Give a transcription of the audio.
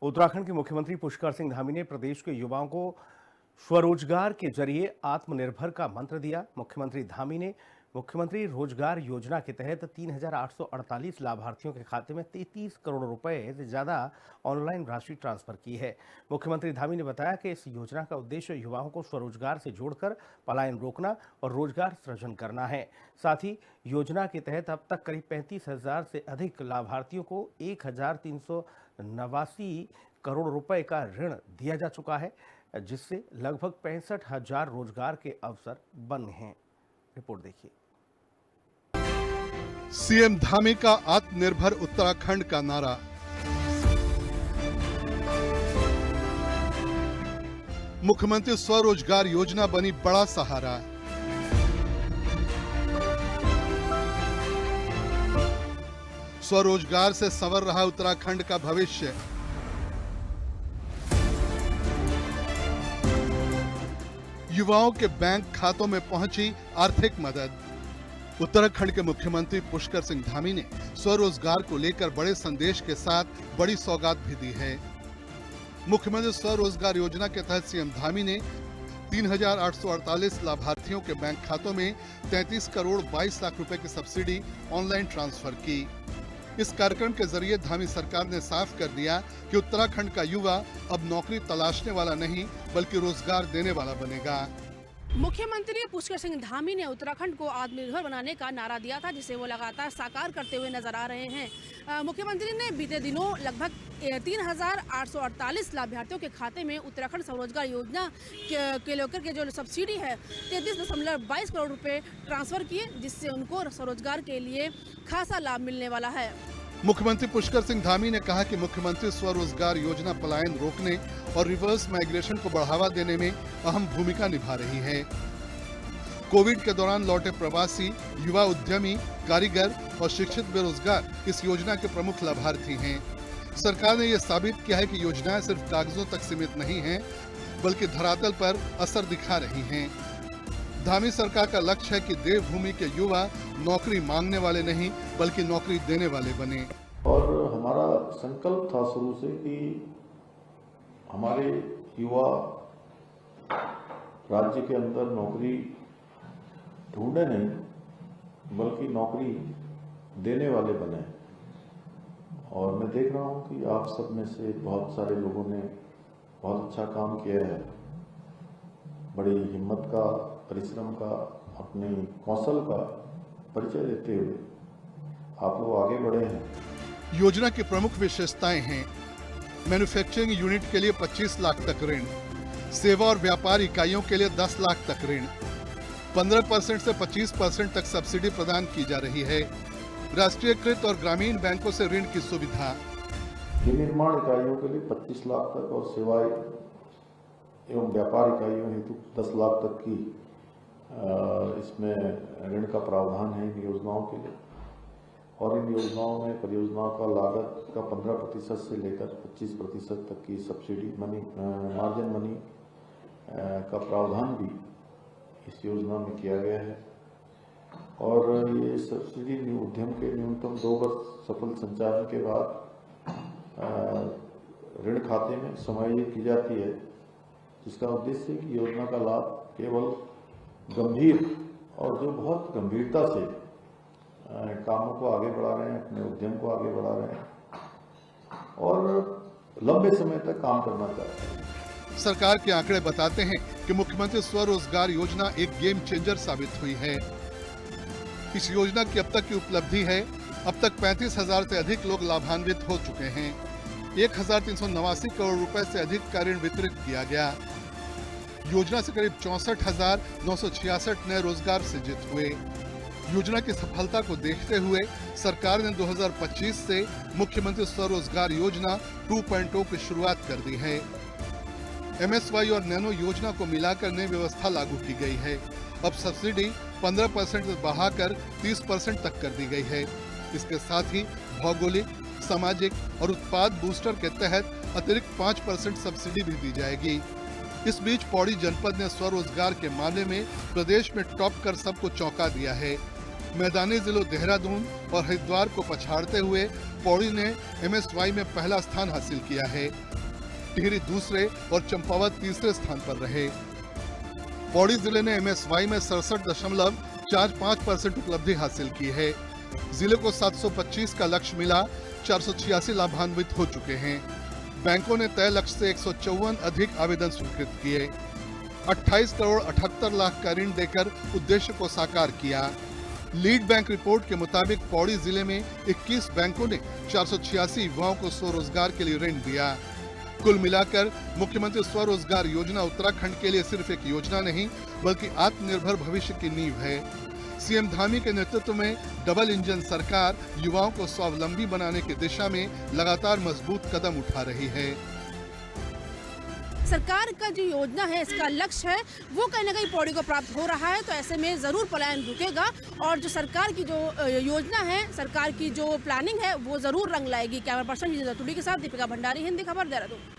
उत्तराखंड के मुख्यमंत्री पुष्कर सिंह धामी ने प्रदेश के युवाओं को स्वरोजगार के जरिए आत्मनिर्भर का मंत्र दिया। मुख्यमंत्री धामी ने मुख्यमंत्री रोजगार योजना के तहत 3,848 लाभार्थियों के खाते में 33 करोड़ रुपए से ज्यादा ऑनलाइन राशि ट्रांसफर की है। मुख्यमंत्री धामी ने बताया कि इस योजना का उद्देश्य युवाओं को स्वरोजगार से जोड़कर पलायन रोकना और रोजगार सृजन करना है। साथ ही योजना के तहत अब तक करीब 35,000 से अधिक लाभार्थियों को 1,389 करोड़ रुपए का ऋण दिया जा चुका है, जिससे लगभग 65,000 रोजगार के अवसर बने हैं। रिपोर्ट देखिए। सीएम धामी का आत्मनिर्भर उत्तराखंड का नारा। मुख्यमंत्री स्वरोजगार योजना बनी बड़ा सहारा। स्वरोजगार से संवर रहा उत्तराखंड का भविष्य। युवाओं के बैंक खातों में पहुंची आर्थिक मदद। उत्तराखंड के मुख्यमंत्री पुष्कर सिंह धामी ने स्वरोजगार को लेकर बड़े संदेश के साथ बड़ी सौगात भी दी है। मुख्यमंत्री स्वरोजगार योजना के तहत सीएम धामी ने 3,848 लाभार्थियों के बैंक खातों में 33 करोड़ 22 लाख रुपए की सब्सिडी ऑनलाइन ट्रांसफर की। इस कार्यक्रम के जरिए धामी सरकार ने साफ कर दिया कि उत्तराखंड का युवा अब नौकरी तलाशने वाला नहीं बल्कि रोजगार देने वाला बनेगा। मुख्यमंत्री पुष्कर सिंह धामी ने उत्तराखंड को आत्मनिर्भर बनाने का नारा दिया था, जिसे वो लगातार साकार करते हुए नजर आ रहे हैं। मुख्यमंत्री ने बीते दिनों लगभग 3,848 लाभार्थियों के खाते में उत्तराखंड स्वरोजगार योजना के लेकर के जो सब्सिडी है 33.22 करोड़ रुपए ट्रांसफर किए, जिससे उनको स्वरोजगार के लिए खासा लाभ मिलने वाला है। मुख्यमंत्री पुष्कर सिंह धामी ने कहा कि मुख्यमंत्री स्वरोजगार योजना पलायन रोकने और रिवर्स माइग्रेशन को बढ़ावा देने में अहम भूमिका निभा रही है। कोविड के दौरान लौटे प्रवासी, युवा उद्यमी, कारीगर और शिक्षित बेरोजगार इस योजना के प्रमुख लाभार्थी हैं। सरकार ने यह साबित किया है कि योजनाएं सिर्फ कागजों तक सीमित नहीं हैं, बल्कि धरातल पर असर दिखा रही हैं। धामी सरकार का लक्ष्य है कि देवभूमि के युवा नौकरी मांगने वाले नहीं बल्कि नौकरी देने वाले बने। और हमारा संकल्प था शुरू से कि हमारे युवा राज्य के अंदर नौकरी ढूंढे नहीं बल्कि नौकरी देने वाले बने। और मैं देख रहा हूं कि आप सब में से बहुत सारे लोगों ने बहुत अच्छा काम किया है। बड़ी हिम्मत का, परिश्रम का, अपने कौशल का परिचय देते हुए आप लोग आगे बढ़े हैं। योजना की प्रमुख विशेषताएं हैं: मैन्युफैक्चरिंग यूनिट के लिए 25 लाख तक ऋण, सेवा और व्यापार इकाइयों के लिए 10 लाख तक ऋण, 15% से 25% तक सब्सिडी प्रदान की जा रही है, राष्ट्रीयकृत और ग्रामीण बैंकों से ऋण की सुविधा। विनिर्माण इकाइयों के लिए 25 लाख तक और सेवाएं एवं व्यापार इकाइयों हेतु 10 लाख तक की इसमें ऋण का प्रावधान है इन योजनाओं के लिए। और इन योजनाओं में परियोजनाओं का लागत का 15% से लेकर 25% तक की सब्सिडी मनी, मार्जिन मनी का प्रावधान भी इस योजना में किया गया है। और ये सब्सिडी उद्यम के न्यूनतम 2 वर्ष सफल संचालन के बाद ऋण खाते में समायोजित की जाती है, जिसका उद्देश्य है कि योजना का लाभ केवल गंभीर और जो बहुत गंभीरता से कामों को आगे बढ़ा रहे हैं, अपने उद्यम को आगे बढ़ा रहे हैं और लंबे समय तक काम करना चाहते हैं। सरकार के आंकड़े बताते हैं कि मुख्यमंत्री स्वरोजगार योजना एक गेम चेंजर साबित हुई है। इस योजना की अब तक की उपलब्धि है, अब तक 35,000 से अधिक लोग लाभान्वित हो चुके हैं। 1,389 करोड़ रुपए से अधिक का ऋण वितरित किया गया। योजना से करीब 64,966 नए रोजगार सृजित हुए। योजना की सफलता को देखते हुए सरकार ने 2025 से मुख्यमंत्री स्वरोजगार योजना 2.0 की शुरुआत कर दी है। MSY और नैनो योजना को मिलाकर नई व्यवस्था लागू की गई है। अब सब्सिडी 15% से बढ़ाकर 30% तक कर दी गई है। इसके साथ ही भौगोलिक, सामाजिक और उत्पाद बूस्टर के तहत अतिरिक्त 5% सब्सिडी भी दी जाएगी। इस बीच पौड़ी जनपद ने स्वरोजगार के मामले में प्रदेश में टॉप कर सबको चौंका दिया है। मैदानी जिलों देहरादून और हरिद्वार को पछाड़ते हुए पौड़ी ने MSY में पहला स्थान हासिल किया है। टिहरी दूसरे और चंपावत तीसरे स्थान पर रहे। पौड़ी जिले ने MSY में 67.45% उपलब्धि हासिल की है। जिले को 725 का लक्ष्य मिला, 486 लाभान्वित हो चुके हैं। बैंकों ने तय लक्ष्य से 154 अधिक आवेदन स्वीकृत किए। 28 करोड़ 78 लाख का ऋण देकर उद्देश्य को साकार किया। लीड बैंक रिपोर्ट के मुताबिक पौड़ी जिले में 21 बैंकों ने 486 युवाओं को स्वरोजगार के लिए ऋण दिया। कुल मिलाकर मुख्यमंत्री स्वरोजगार योजना उत्तराखंड के लिए सिर्फ एक योजना नहीं बल्कि आत्मनिर्भर भविष्य की नींव है। सीएम धामी के नेतृत्व में डबल इंजन सरकार युवाओं को स्वावलंबी बनाने की दिशा में लगातार मजबूत कदम उठा रही है। सरकार का जो योजना है, इसका लक्ष्य है, वो कहीं ना कहीं पौड़ी को प्राप्त हो रहा है। तो ऐसे में जरूर पलायन रुकेगा और जो सरकार की जो योजना है, सरकार की जो प्लानिंग है, वो जरूर रंग लाएगी। कैमरा पर्सन विजय तुड़ी के साथ दीपिका भंडारी, हिंदी खबर, देहरादून।